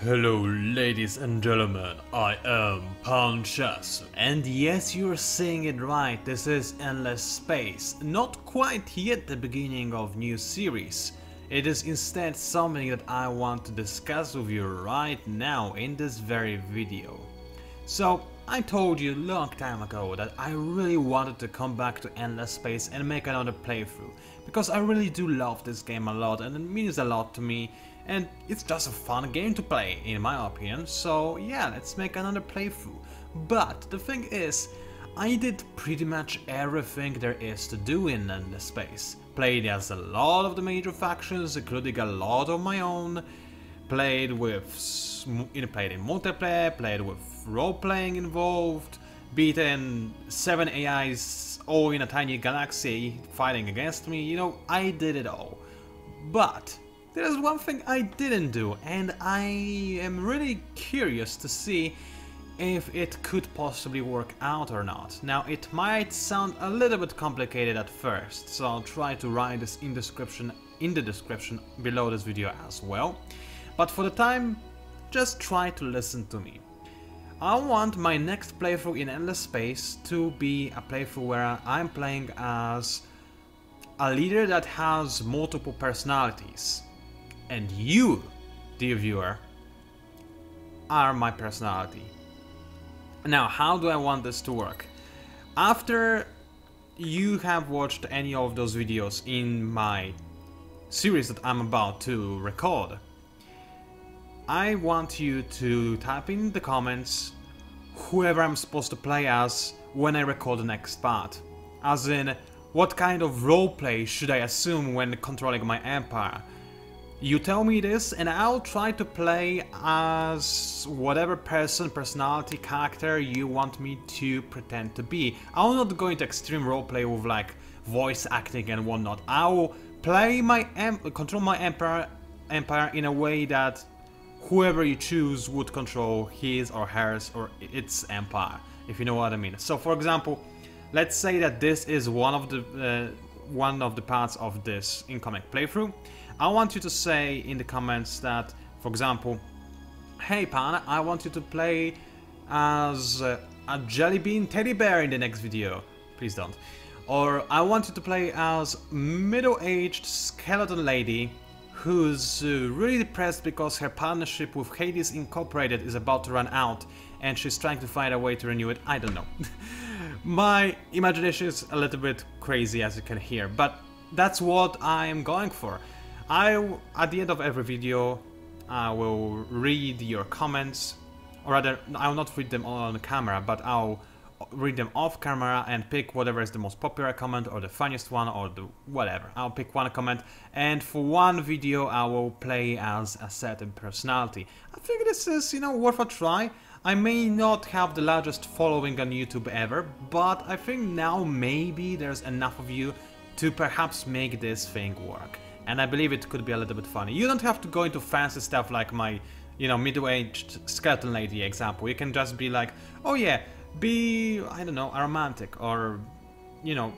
Hello ladies and gentlemen, I am PANCZASU. And yes, you're saying it right, this is Endless Space. Not quite yet the beginning of new series. It is instead something that I want to discuss with you right now in this very video. So, I told you a long time ago that I really wanted to come back to Endless Space and make another playthrough, because I really do love this game a lot and it means a lot to me, and it's just a fun game to play in my opinion, so yeah, let's make another playthrough. But the thing is, I did pretty much everything there is to do in Endless Space. Played as a lot of the major factions, including a lot of my own. Played in multiplayer, played with role-playing involved, beaten 7 AIs all in a tiny galaxy fighting against me, you know, I did it all. But there is one thing I didn't do, and I am really curious to see if it could possibly work out or not. Now, it might sound a little bit complicated at first, so I'll try to write this in the description below this video as well. But for the time, just try to listen to me. I want my next playthrough in Endless Space to be a playthrough where I'm playing as a leader that has multiple personalities. And you, dear viewer, are my personality. Now, how do I want this to work? After you have watched any of those videos in my series that I'm about to record, I want you to type in the comments whoever I'm supposed to play as when I record the next part. As in, what kind of roleplay should I assume when controlling my empire? You tell me this and I'll try to play as whatever personality, character you want me to pretend to be. I'll not go into extreme roleplay with like voice acting and whatnot. I'll play control my empire in a way that whoever you choose would control his or hers or its empire, if you know what I mean. So for example, let's say that this is one of the parts of this incoming playthrough. I want you to say in the comments that, for example, hey Pan, I want you to play as a jelly bean teddy bear in the next video. Please don't. Or I want you to play as middle-aged skeleton lady who's really depressed because her partnership with Hades Incorporated is about to run out and she's trying to find a way to renew it. I don't know. My imagination is a little bit crazy, as you can hear, but that's what I'm going for. At the end of every video, I will read your comments, or rather, I'll not read them all on the camera, but I'll read them off camera and pick whatever is the most popular comment or the funniest one or the whatever. I'll pick one comment, and for one video I will play as a certain personality. I think this is, you know, worth a try. I may not have the largest following on YouTube ever, but I think now maybe there's enough of you to perhaps make this thing work. And I believe it could be a little bit funny. You don't have to go into fancy stuff like my, you know, middle-aged skeleton lady example. You can just be like, oh yeah, be, I don't know, a romantic, or, you know,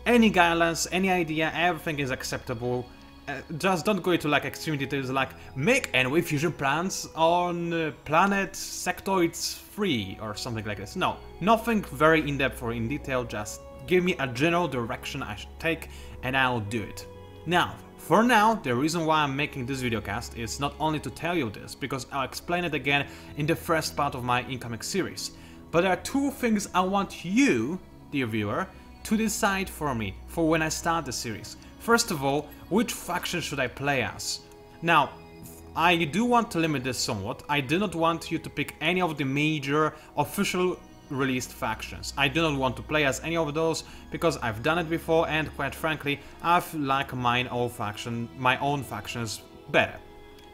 any guidance, any idea, everything is acceptable. Just don't go into like extreme details like make enemy fusion plans on planet Sectoids 3 or something like this. No, nothing very in-depth or in detail, just give me a general direction I should take and I'll do it. Now, for now, the reason why I'm making this videocast is not only to tell you this, because I'll explain it again in the first part of my incoming series, but there are two things I want you, dear viewer, to decide for me for when I start the series. First of all, which faction should I play as? Now, I do want to limit this somewhat. I do not want you to pick any of the major official released factions. I do not want to play as any of those because I've done it before and quite frankly I like my own factions better.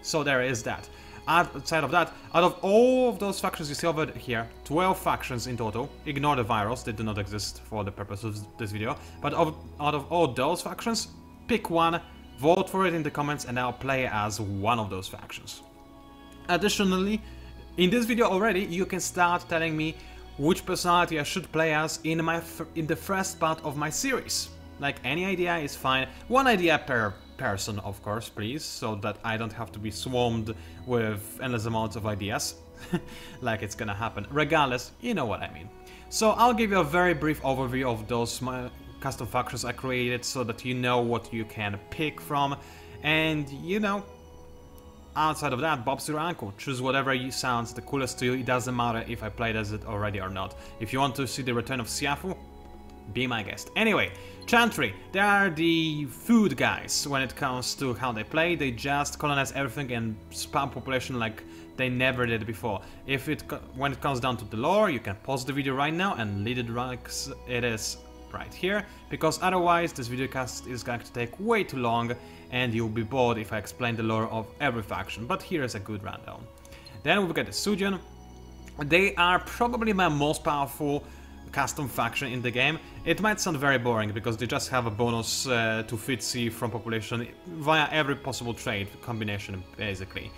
So there is that. Outside of that, out of all of those factions you see over here, 12 factions in total, ignore the virals, they do not exist for the purpose of this video, but out of all those factions, pick one, vote for it in the comments and I'll play as one of those factions. Additionally, in this video already you can start telling me which personality I should play as in the first part of my series. Like, any idea is fine, one idea per person, of course, please, so that I don't have to be swarmed with endless amounts of ideas, like it's gonna happen. Regardless, you know what I mean. So I'll give you a very brief overview of those custom factions I created so that you know what you can pick from, and you know, outside of that, Bob's your uncle. Choose whatever sounds the coolest to you. It doesn't matter if I played as it already or not. If you want to see the return of Siafu, be my guest. Anyway, Chantry, they are the food guys when it comes to how they play. They just colonize everything and spam population like they never did before. When it comes down to the lore, you can pause the video right now and lead it like it is right here, because otherwise this videocast is going to take way too long and you'll be bored if I explain the lore of every faction, but here is a good rundown. Then we've got the Sujan. They are probably my most powerful custom faction in the game. It might sound very boring because they just have a bonus to Fitzy from population via every possible trade combination basically.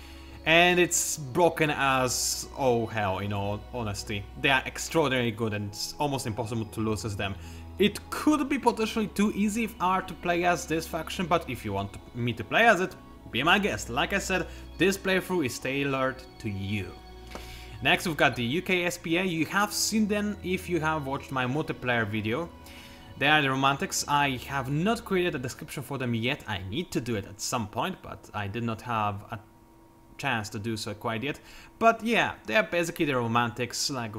And it's broken as oh hell, in all honesty. They are extraordinarily good and it's almost impossible to lose as them. It could be potentially too easy if I were to play as this faction, but if you want me to play as it, be my guest. Like I said, this playthrough is tailored to you. Next we've got the UK SPA. You have seen them if you have watched my multiplayer video. They are the Romantics. I have not created a description for them yet. I need to do it at some point, but I did not have a chance to do so quite yet. But yeah, they are basically the Romantics, like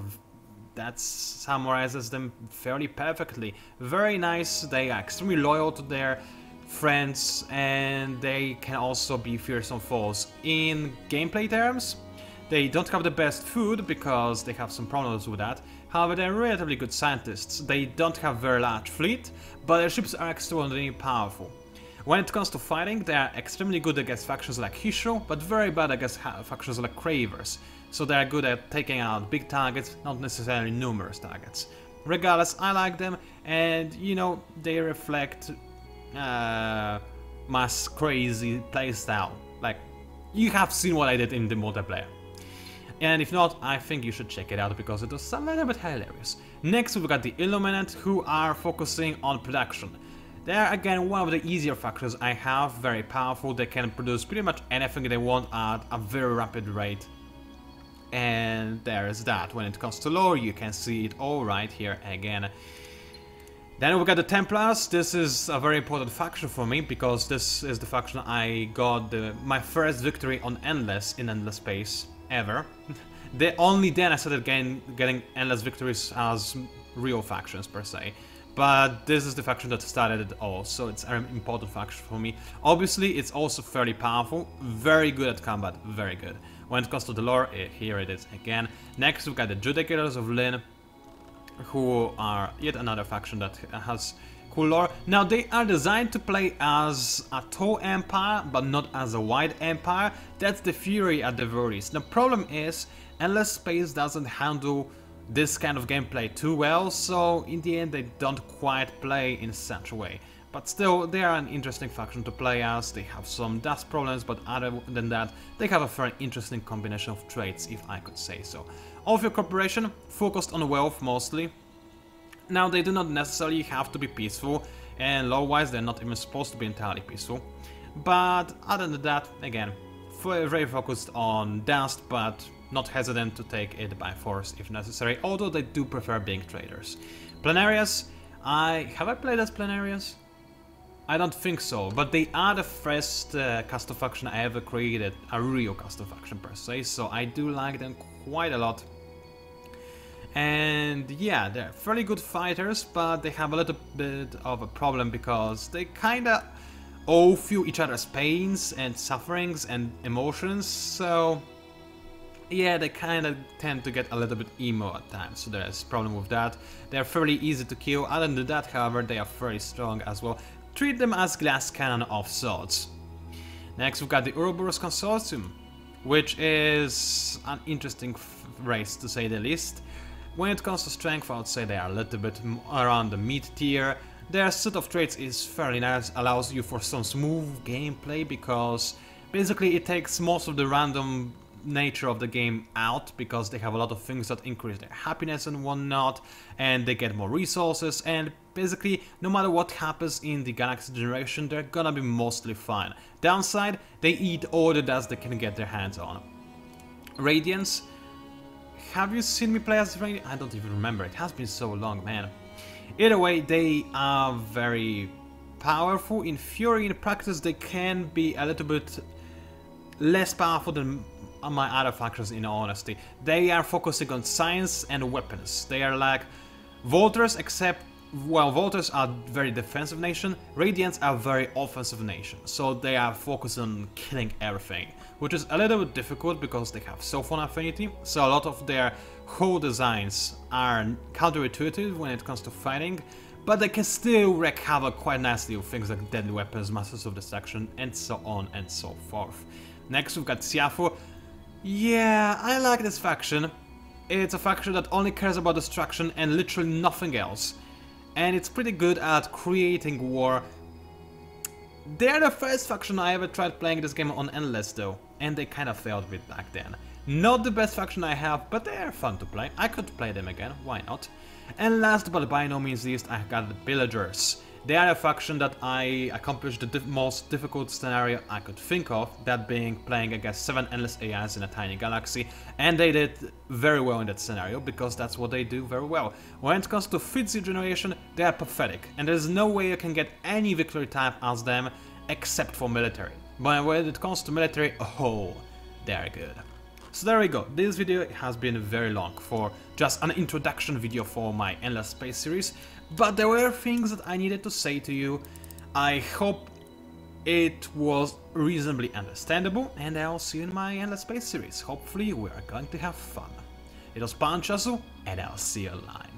that summarizes them fairly perfectly. Very nice, they are extremely loyal to their friends and they can also be fearsome foes. In gameplay terms, they don't have the best food because they have some problems with that. However, they're relatively good scientists. They don't have very large fleet, but their ships are extraordinarily powerful. When it comes to fighting, they are extremely good against factions like Hisho, but very bad against factions like Cravers. So they are good at taking out big targets, not necessarily numerous targets. Regardless, I like them, and you know, they reflect my crazy playstyle. Like, you have seen what I did in the multiplayer. And if not, I think you should check it out because it was a little bit hilarious. Next we've got the Illuminant, who are focusing on production. They are again one of the easier factions I have, very powerful. They can produce pretty much anything they want at a very rapid rate. And there is that. When it comes to lore, you can see it all right here again. Then we got the Templars. This is a very important faction for me because this is the faction I got my first victory on Endless in Endless Space ever. Only then I started getting Endless victories as real factions per se. But this is the faction that started it all, so it's an important faction for me. Obviously, it's also fairly powerful, very good at combat, very good. When it comes to the lore, here it is again. Next, we've got the Judicators of Lin, who are yet another faction that has cool lore. Now, they are designed to play as a tall empire, but not as a wide empire. That's the Fury at the very least. The problem is, Endless Space doesn't handle this kind of gameplay too well, so in the end they don't quite play in such a way. But still, they are an interesting faction to play as. They have some dust problems, but other than that, they have a very interesting combination of traits, if I could say so. All of your corporation focused on wealth mostly. Now, they do not necessarily have to be peaceful, and lore-wise they're not even supposed to be entirely peaceful. But other than that, again, very focused on dust, but not hesitant to take it by force if necessary, although they do prefer being traders. Planarias, have I played as Planarias? I don't think so, but they are the first custom faction I ever created, a real custom faction per se, so I do like them quite a lot. And yeah, they're fairly good fighters, but they have a little bit of a problem because they kinda all feel each other's pains and sufferings and emotions, so yeah, they kind of tend to get a little bit emo at times, so there's a problem with that. They're fairly easy to kill. Other than that, however, they are very strong as well. Treat them as glass cannon of sorts. Next, we've got the Ouroboros Consortium, which is an interesting race to say the least. When it comes to strength, I would say they are a little bit around the mid tier. Their set of traits is fairly nice, allows you for some smooth gameplay because basically it takes most of the random nature of the game out, because they have a lot of things that increase their happiness and whatnot, and they get more resources, and basically no matter what happens in the Galaxy generation, they're gonna be mostly fine. Downside, they eat all the dust they can get their hands on. Radiance. Have you seen me play as Radiance? I don't even remember, it has been so long, man. Either way, they are very powerful. In theory, in practice, they can be a little bit less powerful than my other factions, in all honesty. They are focusing on science and weapons. They are like Volters, except, well, Volters are very defensive nation, Radiants are very offensive nation, so they are focused on killing everything, which is a little bit difficult because they have cell phone affinity, so a lot of their whole designs are counterintuitive when it comes to fighting, but they can still wreak havoc quite nicely with things like deadly weapons, masters of destruction, and so on and so forth. Next we've got Siafu. Yeah, I like this faction. It's a faction that only cares about destruction and literally nothing else. And it's pretty good at creating war. They're the first faction I ever tried playing this game on Endless though, and they kind of failed a bit back then. Not the best faction I have, but they are fun to play. I could play them again, why not? And last but by no means least, I got the Pillagers. They are a faction that I accomplished the most difficult scenario I could think of, that being playing against 7 endless AIs in a tiny galaxy, and they did very well in that scenario, because that's what they do very well. When it comes to Fitzy generation, they are pathetic, and there's no way you can get any victory type as them, except for military. But when it comes to military, oh, they're good. So there we go, this video has been very long for just an introduction video for my Endless Space series, but there were things that I needed to say to you. I hope it was reasonably understandable, and I'll see you in my Endless Space series. Hopefully we are going to have fun. It was PANCZASU, and I'll see you live.